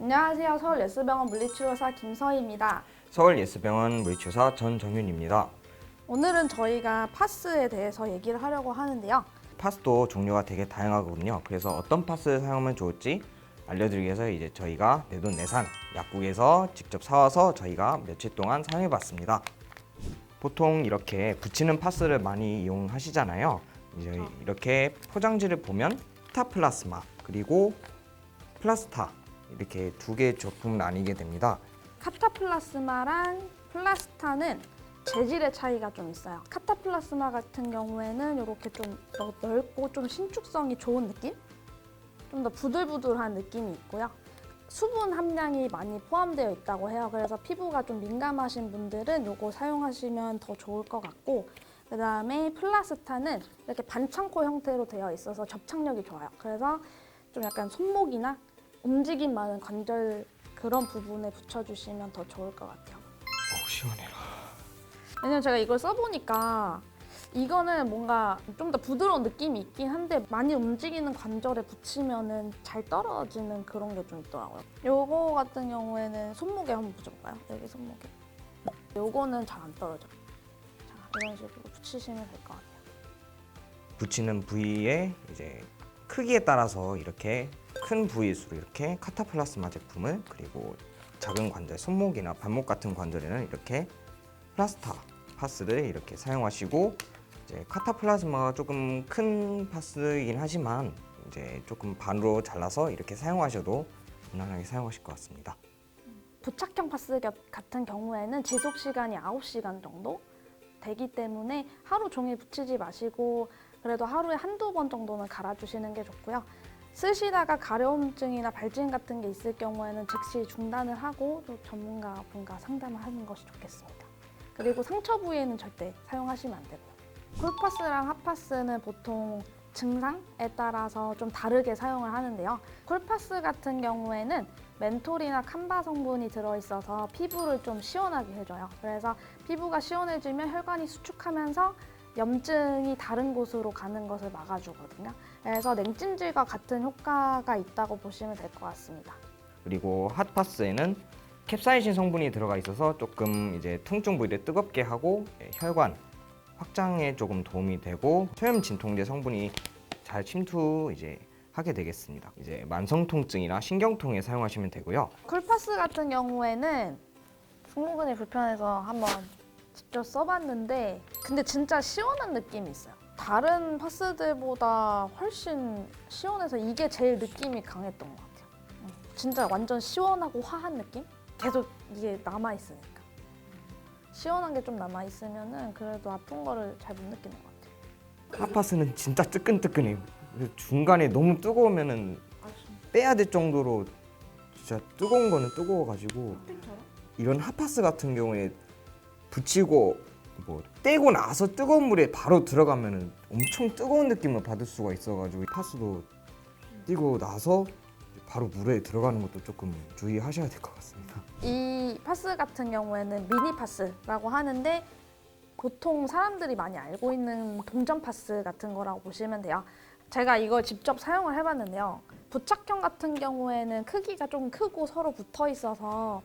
안녕하세요. 서울예스병원 물리치료사 김서희입니다. 서울예스병원 물리치료사 전정윤입니다. 오늘은 저희가 파스에 대해서 얘기를 하려고 하는데요. 파스도 종류가 되게 다양하거든요. 그래서 어떤 파스를 사용하면 좋을지 알려드리기 위해서 이제 저희가 내돈내산 약국에서 직접 사와서 저희가 며칠 동안 사용해봤습니다. 보통 이렇게 붙이는 파스를 많이 이용하시잖아요. 이제 이렇게 포장지를 보면 카타플라스마 그리고 플라스타 이렇게 두 개의 제품을 나뉘게 됩니다. 카타플라스마랑 플라스타는 재질의 차이가 좀 있어요. 카타플라스마 같은 경우에는 이렇게 좀 넓고 좀 신축성이 좋은 느낌? 좀 더 부들부들한 느낌이 있고요. 수분 함량이 많이 포함되어 있다고 해요. 그래서 피부가 좀 민감하신 분들은 이거 사용하시면 더 좋을 것 같고, 그 다음에 플라스타는 이렇게 반창고 형태로 되어 있어서 접착력이 좋아요. 그래서 좀 약간 손목이나 움직임 많은 관절 그런 부분에 붙여주시면 더 좋을 것 같아요. 시원해라. 왜냐면 제가 이걸 써보니까 이거는 뭔가 좀 더 부드러운 느낌이 있긴 한데 많이 움직이는 관절에 붙이면은 잘 떨어지는 그런 게 좀 있더라고요. 요거 같은 경우에는 손목에 한번 붙여볼까요? 여기 손목에. 요거는 잘 안 떨어져요. 자, 이런 식으로 붙이시면 될 것 같아요. 붙이는 부위의 이제 크기에 따라서 이렇게 큰 부위수로 이렇게 카타플라스마 제품을, 그리고 작은 관절, 손목이나 발목 같은 관절에는 이렇게 플라스타 파스를 이렇게 사용하시고, 이제 카타플라스마가 조금 큰 파스이긴 하지만 이제 조금 반으로 잘라서 이렇게 사용하셔도 무난하게 사용하실 것 같습니다. 부착형 파스 같은 경우에는 지속 시간이 9시간 정도 되기 때문에 하루 종일 붙이지 마시고 그래도 하루에 한두 번 정도는 갈아주시는 게 좋고요. 쓰시다가 가려움증이나 발진 같은 게 있을 경우에는 즉시 중단을 하고 또 전문가분과 상담을 하는 것이 좋겠습니다. 그리고 상처 부위에는 절대 사용하시면 안 되고요. 콜파스랑 핫파스는 보통 증상에 따라서 좀 다르게 사용을 하는데요. 콜파스 같은 경우에는 멘톨이나 캄바 성분이 들어있어서 피부를 좀 시원하게 해줘요. 그래서 피부가 시원해지면 혈관이 수축하면서 염증이 다른 곳으로 가는 것을 막아주거든요. 그래서 냉찜질과 같은 효과가 있다고 보시면 될 것 같습니다. 그리고 핫파스에는 캡사이신 성분이 들어가 있어서 조금 이제 통증 부위를 뜨겁게 하고 혈관 확장에 조금 도움이 되고 소염 진통제 성분이 잘 침투 이제 하게 되겠습니다. 이제 만성 통증이나 신경통에 사용하시면 되고요. 쿨파스 같은 경우에는 승모근이 불편해서 한번 직접 써봤는데 근데 진짜 시원한 느낌이 있어요. 다른 파스들보다 훨씬 시원해서 이게 제일 느낌이 강했던 것 같아요. 진짜 완전 시원하고 화한 느낌? 계속 이게 남아있으니까. 시원한 게 좀 남아있으면은 그래도 아픈 거를 잘 못 느끼는 것 같아요. 핫파스는 진짜 뜨끈뜨끈해요. 그래서 중간에 너무 뜨거우면은 빼야 될 정도로 진짜 뜨거운 거는 뜨거워가지고, 이런 핫파스 같은 경우에 붙이고 뭐 떼고 나서 뜨거운 물에 바로 들어가면은 엄청 뜨거운 느낌을 받을 수가 있어가지고 파스도 띄고 나서 바로 물에 들어가는 것도 조금 주의하셔야 될 것 같습니다. 이 파스 같은 경우에는 미니 파스라고 하는데 보통 사람들이 많이 알고 있는 동전 파스 같은 거라고 보시면 돼요. 제가 이걸 직접 사용을 해봤는데요. 부착형 같은 경우에는 크기가 좀 크고 서로 붙어 있어서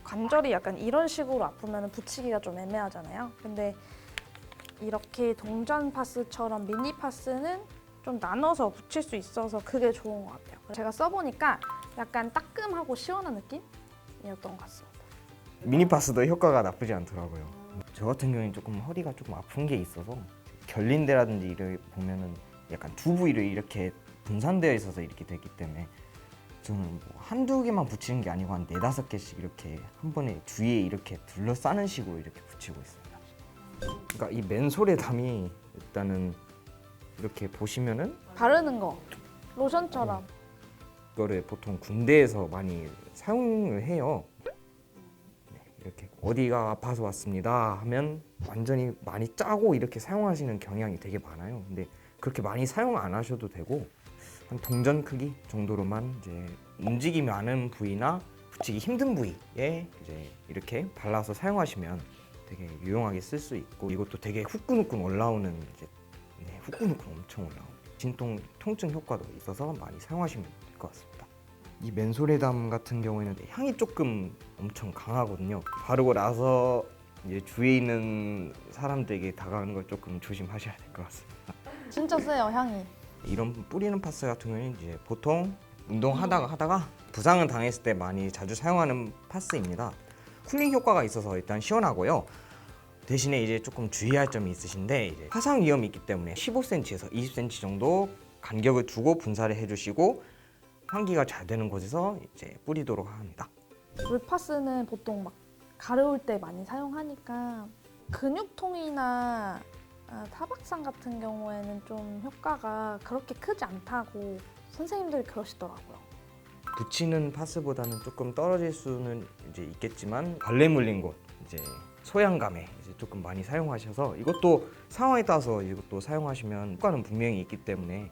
관절이 약간 이런 식으로 아프면 붙이기가 좀 애매하잖아요. 근데 이렇게 동전 파스처럼 미니 파스는 좀 나눠서 붙일 수 있어서 그게 좋은 것 같아요. 제가 써보니까 약간 따끔하고 시원한 느낌이었던 것 같습니다. 미니파스도 효과가 나쁘지 않더라고요. 저 같은 경우는 조금 허리가 조금 아픈 게 있어서 결린 데라든지 이렇게 보면은 약간 두 부위로 이렇게 분산되어 있어서 이렇게 되기 때문에 저는 뭐 한두 개만 붙이는 게 아니고 한 4-5개씩 이렇게 한 번에 주위에 이렇게 둘러싸는 식으로 이렇게 붙이고 있습니다. 그러니까 이 맨솔의 담이 일단은 이렇게 보시면은 바르는 거 로션처럼. 이거를 보통 군대에서 많이 사용을 해요. 네, 이렇게 어디가 아파서 왔습니다 하면 완전히 많이 짜고 이렇게 사용하시는 경향이 되게 많아요. 근데 그렇게 많이 사용 안 하셔도 되고 한 동전 크기 정도로만 이제 움직임이 많은 부위나 붙이기 힘든 부위에 이제 이렇게 발라서 사용하시면 되게 유용하게 쓸 수 있고, 이것도 되게 후끈후끈 올라오는 이제 후끈후끈 엄청 올라오는 진통 통증 효과도 있어서 많이 사용하시면 될 것 같습니다. 이 맨소레담 같은 경우에는 향이 조금 엄청 강하거든요. 바르고 나서 이제 주위에 있는 사람들에게 다가가는 걸 조금 조심하셔야 될 것 같습니다. 진짜 세요, 향이. 이런 뿌리는 파스 같은 경우는 이제 보통 운동하다가 부상을 당했을 때 많이 자주 사용하는 파스입니다. 쿨링 효과가 있어서 일단 시원하고요. 대신에 이제 조금 주의할 점이 있으신데 이제 화상 위험이 있기 때문에 15cm에서 20cm 정도 간격을 두고 분사를 해주시고 환기가 잘 되는 곳에서 이제 뿌리도록 합니다. 물파스는 보통 막 가려울 때 많이 사용하니까 근육통이나 타박상 같은 경우에는 좀 효과가 그렇게 크지 않다고 선생님들이 그러시더라고요. 붙이는 파스보다는 조금 떨어질 수는 이제 있겠지만 벌레 물린 곳, 이제 소양감에 이제 조금 많이 사용하셔서 이것도 상황에 따라서 이것도 사용하시면 효과는 분명히 있기 때문에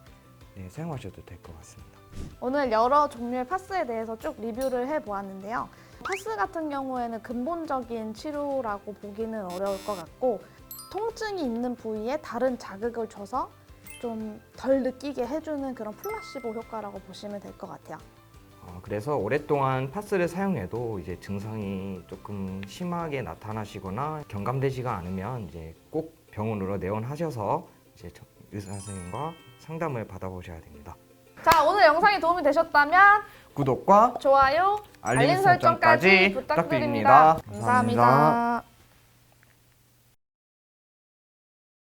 네, 사용하셔도 될 것 같습니다. 오늘 여러 종류의 파스에 대해서 쭉 리뷰를 해보았는데요. 파스 같은 경우에는 근본적인 치료라고 보기는 어려울 것 같고 통증이 있는 부위에 다른 자극을 줘서 좀 덜 느끼게 해주는 그런 플라시보 효과라고 보시면 될 것 같아요. 그래서 오랫동안 파스를 사용해도 이제 증상이 조금 심하게 나타나시거나 경감되지가 않으면 이제 꼭 병원으로 내원하셔서 이제 의사 선생님과 상담을 받아보셔야 됩니다. 자, 오늘 영상이 도움이 되셨다면 구독과 좋아요, 알림 설정까지 부탁드립니다. 감사합니다.